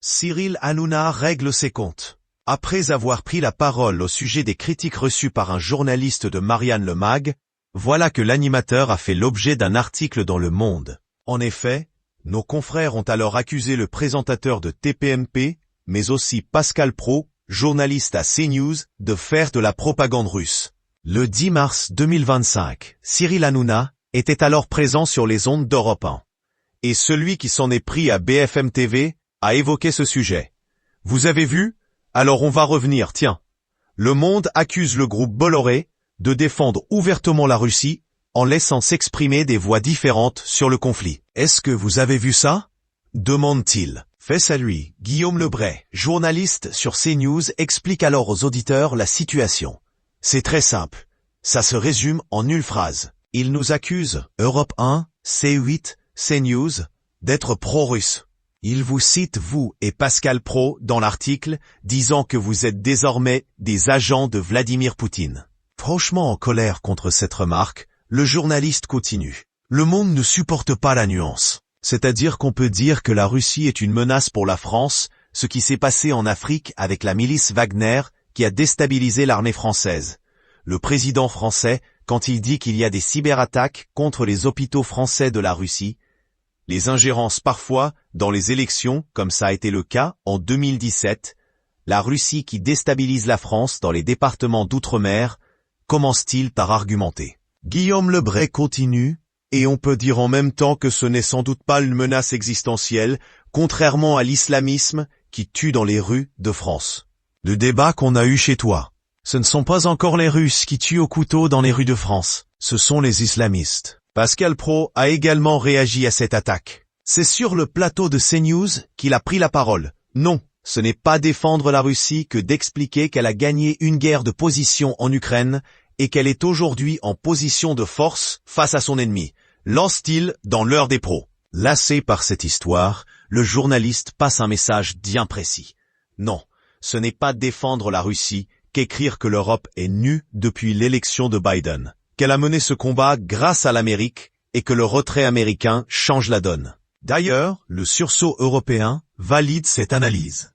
Cyril Hanouna règle ses comptes. Après avoir pris la parole au sujet des critiques reçues par un journaliste de Marianne Le Mag, voilà que l'animateur a fait l'objet d'un article dans Le Monde. En effet, nos confrères ont alors accusé le présentateur de TPMP, mais aussi Pascal Praud, journaliste à CNews, de faire de la propagande russe. Le 10 mars 2025, Cyril Hanouna était alors présent sur les ondes d'Europe 1. Et celui qui s'en est pris à BFM TV a évoqué ce sujet. Vous avez vu? Alors on va revenir, tiens. Le Monde accuse le groupe Bolloré de défendre ouvertement la Russie en laissant s'exprimer des voix différentes sur le conflit. Est-ce que vous avez vu ça? Demande-t-il. Face à lui, Guillaume Lebray, journaliste sur CNews, explique alors aux auditeurs la situation. C'est très simple. Ça se résume en une phrase. Il nous accuse, Europe 1, C8, CNews, d'être pro-russe. Il vous cite, vous et Pascal Praud, dans l'article, disant que vous êtes désormais des agents de Vladimir Poutine. Franchement en colère contre cette remarque, le journaliste continue. Le monde ne supporte pas la nuance. C'est-à-dire qu'on peut dire que la Russie est une menace pour la France, ce qui s'est passé en Afrique avec la milice Wagner qui a déstabilisé l'armée française. Le président français, quand il dit qu'il y a des cyberattaques contre les hôpitaux français de la Russie, les ingérences parfois dans les élections, comme ça a été le cas en 2017, la Russie qui déstabilise la France dans les départements d'outre-mer, commence-t-il par argumenter. Guillaume Lebray continue, et on peut dire en même temps que ce n'est sans doute pas une menace existentielle, contrairement à l'islamisme qui tue dans les rues de France. Le débat qu'on a eu chez toi, ce ne sont pas encore les Russes qui tuent au couteau dans les rues de France, ce sont les islamistes. Pascal Praud a également réagi à cette attaque. C'est sur le plateau de CNews qu'il a pris la parole. Non, ce n'est pas défendre la Russie que d'expliquer qu'elle a gagné une guerre de position en Ukraine et qu'elle est aujourd'hui en position de force face à son ennemi, lance-t-il dans l'heure des pros. Lassé par cette histoire, le journaliste passe un message bien précis. Non, ce n'est pas défendre la Russie qu'écrire que l'Europe est nue depuis l'élection de Biden, qu'elle a mené ce combat grâce à l'Amérique et que le retrait américain change la donne. D'ailleurs, le sursaut européen valide cette analyse.